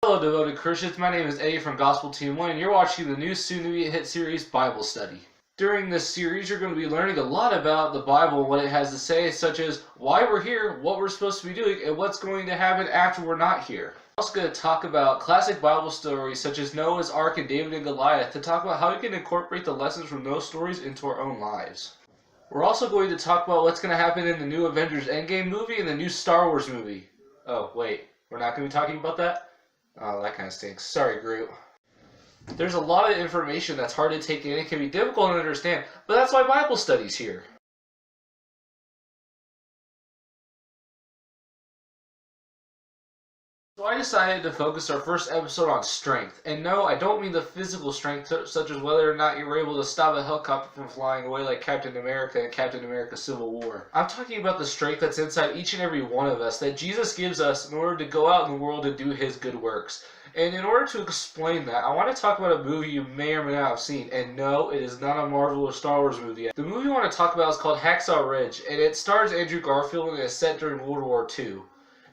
Hello, devoted Christians. My name is Eddie from Gospel Team 1, and you're watching the new soon-to-be hit series, Bible Study. During this series, you're going to be learning a lot about the Bible and what it has to say, such as why we're here, what we're supposed to be doing, and what's going to happen after we're not here. We're also going to talk about classic Bible stories, such as Noah's Ark and David and Goliath, to talk about how we can incorporate the lessons from those stories into our own lives. We're also going to talk about what's going to happen in the new Avengers Endgame movie and the new Star Wars movie. Oh, wait, we're not going to be talking about that? Oh, that kind of stinks. Sorry, Groot. There's a lot of information that's hard to take in and can be difficult to understand, but that's why Bible study's here. So I decided to focus our first episode on strength. And no, I don't mean the physical strength, such as whether or not you were able to stop a helicopter from flying away like Captain America in Captain America Civil War. I'm talking about the strength that's inside each and every one of us, that Jesus gives us in order to go out in the world and do His good works. And in order to explain that, I want to talk about a movie you may or may not have seen. And no, it is not a Marvel or Star Wars movie yet. The movie I want to talk about is called Hacksaw Ridge, and it stars Andrew Garfield and is set during World War II.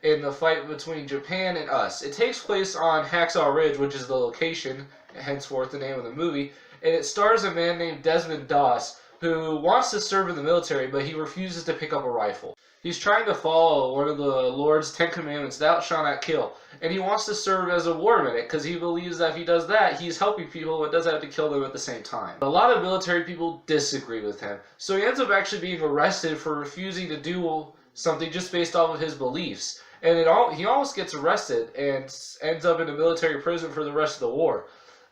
In the fight between Japan and us. It takes place on Hacksaw Ridge, which is the location, henceforth the name of the movie, and it stars a man named Desmond Doss, who wants to serve in the military, but he refuses to pick up a rifle. He's trying to follow one of the Lord's 10 Commandments, thou shalt not kill, and he wants to serve as a war medic, because he believes that if he does that, he's helping people, but doesn't have to kill them at the same time. A lot of military people disagree with him, so he ends up actually being arrested for refusing to do something just based off of his beliefs. And he almost gets arrested and ends up in a military prison for the rest of the war.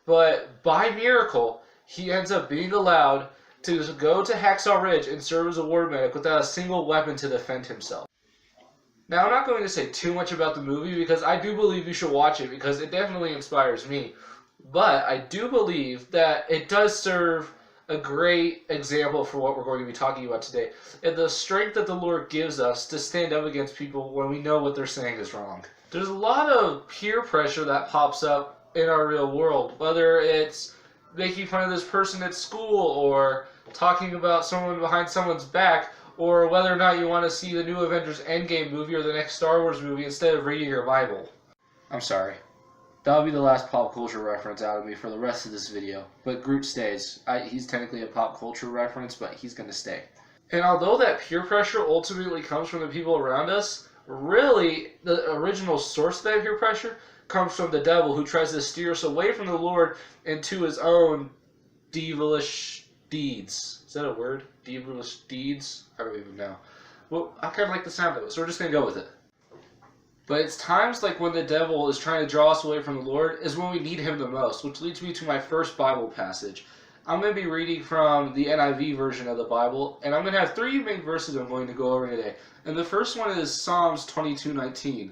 But by miracle, he ends up being allowed to go to Hacksaw Ridge and serve as a war medic without a single weapon to defend himself. Now, I'm not going to say too much about the movie because I do believe you should watch it because it definitely inspires me. But I do believe that it does serve a great example for what we're going to be talking about today, and the strength that the Lord gives us to stand up against people when we know what they're saying is wrong. There's a lot of peer pressure that pops up in our real world, whether it's making fun of this person at school, or talking about someone behind someone's back, or whether or not you want to see the new Avengers Endgame movie or the next Star Wars movie instead of reading your Bible. I'm sorry. That'll be the last pop culture reference out of me for the rest of this video. But Groot stays. He's technically a pop culture reference, but he's going to stay. And although that peer pressure ultimately comes from the people around us, really the original source of that peer pressure comes from the devil, who tries to steer us away from the Lord into his own devilish deeds. Is that a word? Devilish deeds? I don't even know. Well, I kind of like the sound of it, so we're just going to go with it. But it's times like when the devil is trying to draw us away from the Lord is when we need Him the most, which leads me to my first Bible passage. I'm going to be reading from the NIV version of the Bible, and I'm going to have three main verses I'm going to go over today. And the first one is Psalms 22:19,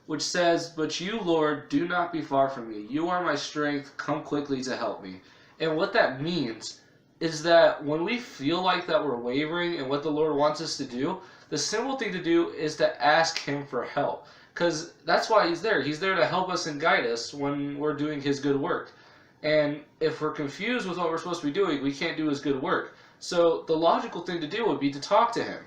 which says, "But you, Lord, do not be far from me. You are my strength. Come quickly to help me." And what that means is that when we feel like that we're wavering in what the Lord wants us to do, the simple thing to do is to ask Him for help. Because that's why He's there. He's there to help us and guide us when we're doing His good work. And if we're confused with what we're supposed to be doing, we can't do His good work. So the logical thing to do would be to talk to Him.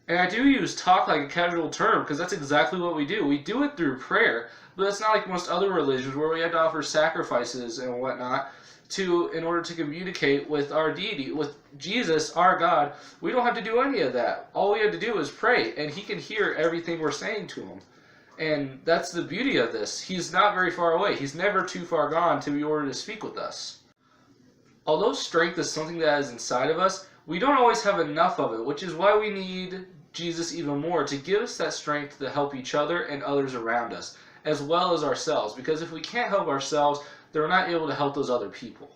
And I do use talk like a casual term because that's exactly what we do. We do it through prayer, but it's not like most other religions where we have to offer sacrifices and whatnot in order to communicate with our deity, with Jesus, our God. We don't have to do any of that. All we have to do is pray, and He can hear everything we're saying to Him. And that's the beauty of this. He's not very far away. He's never too far gone to be ordered to speak with us. Although strength is something that is inside of us, we don't always have enough of it, which is why we need Jesus even more to give us that strength to help each other and others around us, as well as ourselves. Because if we can't help ourselves, then we're not able to help those other people.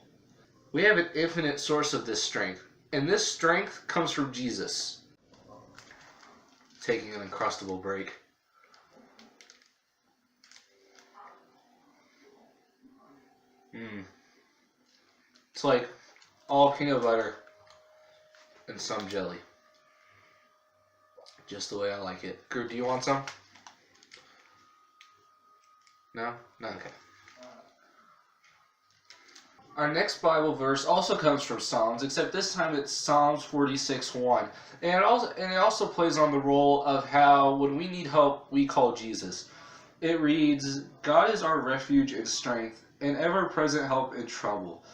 We have an infinite source of this strength, and this strength comes from Jesus. Taking an Uncrustable break. It's like all peanut butter and some jelly. Just the way I like it. Groot, do you want some? No? No? Okay. Our next Bible verse also comes from Psalms, except this time it's Psalms 46:1. And it also plays on the role of how when we need help, we call Jesus. It reads, God is our refuge and strength, and ever-present help in trouble.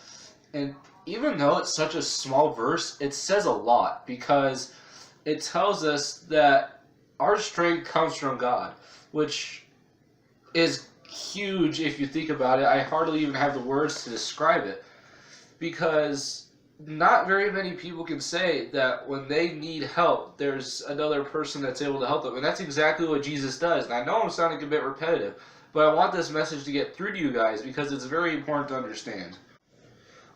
And even though it's such a small verse, it says a lot because it tells us that our strength comes from God, which is huge if you think about it. I hardly even have the words to describe it because not very many people can say that when they need help, there's another person that's able to help them. And that's exactly what Jesus does. And I know I'm sounding a bit repetitive, but I want this message to get through to you guys because it's very important to understand.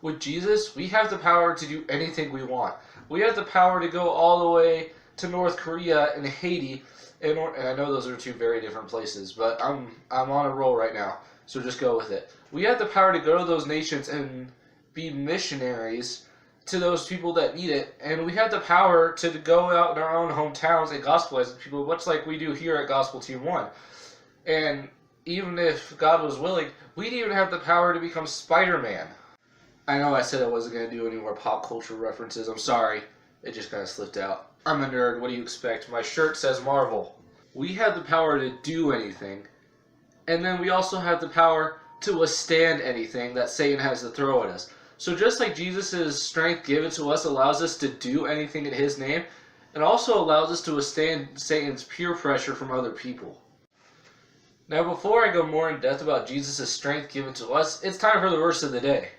With Jesus, we have the power to do anything we want. We have the power to go all the way to North Korea and Haiti. And I know those are two very different places, but I'm on a roll right now, so just go with it. We have the power to go to those nations and be missionaries to those people that need it, and we have the power to go out in our own hometowns and gospelize people, much like we do here at Gospel Team 1. And even if God was willing, we'd even have the power to become Spider-Man. I know I said I wasn't going to do any more pop culture references. I'm sorry. It just kind of slipped out. I'm a nerd. What do you expect? My shirt says Marvel. We have the power to do anything, and then we also have the power to withstand anything that Satan has to throw at us. So just like Jesus' strength given to us allows us to do anything in his name, it also allows us to withstand Satan's peer pressure from other people. Now before I go more in depth about Jesus' strength given to us, it's time for the verse of the day.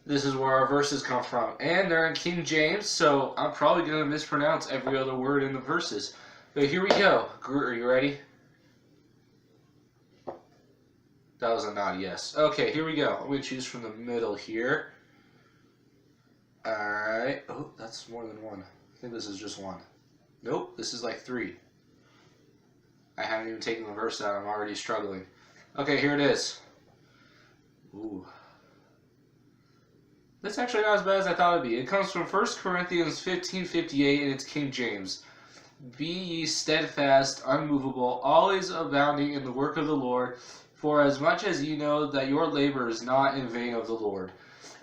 This is where our verses come from. And they're in King James, so I'm probably going to mispronounce every other word in the verses. But here we go. Are you ready? That was a nod, yes. Okay, here we go. I'm going to choose from the middle here. Alright. Oh, that's more than one. I think this is just one. Nope, this is like 3. I haven't even taken the verse out. I'm already struggling. Okay, here it is. Ooh. That's actually not as bad as I thought it'd be. It comes from 1 Corinthians 15:58 and it's King James. Be ye steadfast, unmovable, always abounding in the work of the Lord, for as much as ye know that your labor is not in vain of the Lord.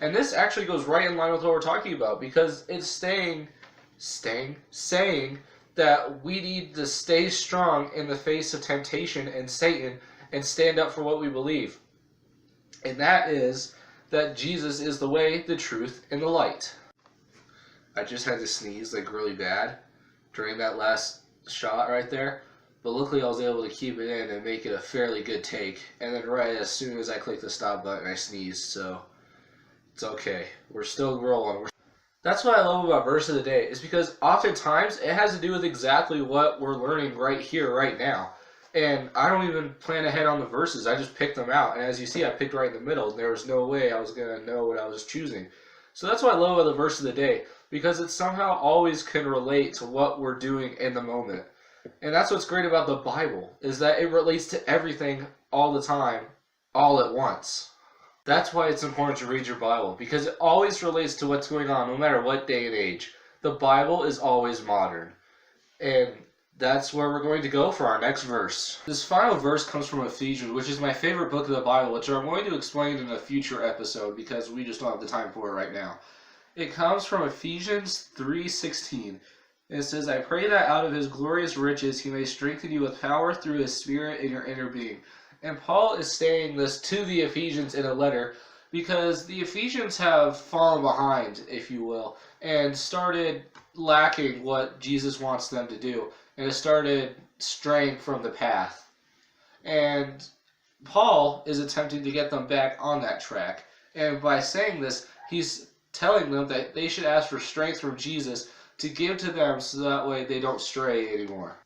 And this actually goes right in line with what we're talking about because it's saying that we need to stay strong in the face of temptation and Satan and stand up for what we believe. And that is that Jesus is the way, the truth, and the light. I just had to sneeze like really bad during that last shot right there, but luckily I was able to keep it in and make it a fairly good take, and then right as soon as I clicked the stop button I sneezed, so it's okay. We're still rolling. That's what I love about verse of the day, is because oftentimes it has to do with exactly what we're learning right here, right now. And I don't even plan ahead on the verses. I just picked them out. And as you see, I picked right in the middle. There was no way I was going to know what I was choosing. So that's what I love about the verse of the day, because it somehow always can relate to what we're doing in the moment. And that's what's great about the Bible, is that it relates to everything all the time, all at once. That's why it's important to read your Bible, because it always relates to what's going on, no matter what day and age. The Bible is always modern. And that's where we're going to go for our next verse. This final verse comes from Ephesians, which is my favorite book of the Bible, which I'm going to explain in a future episode because we just don't have the time for it right now. It comes from Ephesians 3:16. It says, I pray that out of his glorious riches he may strengthen you with power through his Spirit in your inner being. And Paul is saying this to the Ephesians in a letter because the Ephesians have fallen behind, if you will, and started lacking what Jesus wants them to do. And it started straying from the path. And Paul is attempting to get them back on that track. And by saying this, he's telling them that they should ask for strength from Jesus to give to them so that way they don't stray anymore.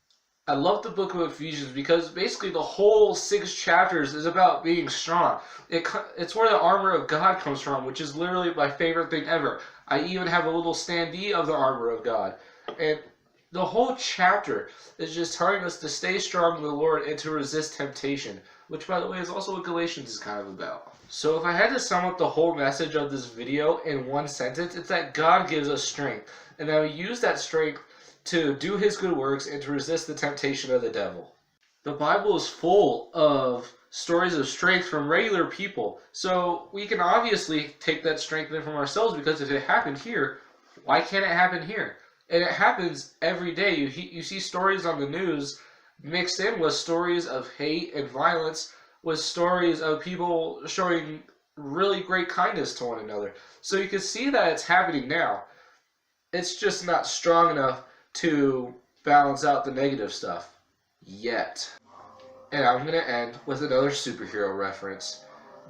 I love the book of Ephesians because basically the whole 6 chapters is about being strong. It's where the armor of God comes from, which is literally my favorite thing ever. I even have a little standee of the armor of God. And the whole chapter is just telling us to stay strong in the Lord and to resist temptation, which, by the way, is also what Galatians is kind of about. So if I had to sum up the whole message of this video in one sentence, it's that God gives us strength, and that we use that strength to do his good works and to resist the temptation of the devil. The Bible is full of stories of strength from regular people, so we can obviously take that strength in from ourselves, because if it happened here, why can't it happen here? And it happens every day. You see stories on the news mixed in with stories of hate and violence, with stories of people showing really great kindness to one another. So you can see that it's happening now. It's just not strong enough to balance out the negative stuff yet. And I'm going to end with another superhero reference.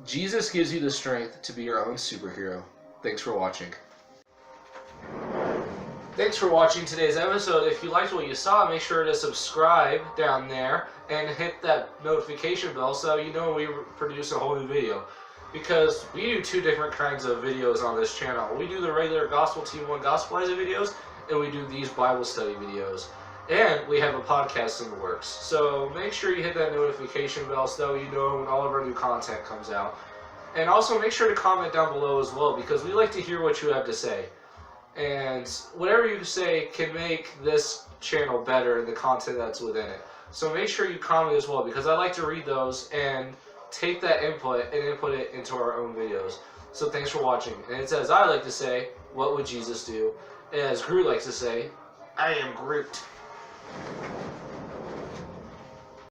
Jesus gives you the strength to be your own superhero. Thanks for watching. Thanks for watching today's episode. If you liked what you saw, make sure to subscribe down there and hit that notification bell so you know when we produce a whole new video. Because we do two different kinds of videos on this channel. We do the regular Gospel Team 1 Gospelizer videos, and we do these Bible study videos. And we have a podcast in the works. So make sure you hit that notification bell so you know when all of our new content comes out. And also make sure to comment down below as well, because we like to hear what you have to say. And whatever you say can make this channel better and the content that's within it. So make sure you comment as well, because I like to read those and take that input and input it into our own videos. So thanks for watching. And it's as I like to say, what would Jesus do? And as Groot likes to say, I am Groot.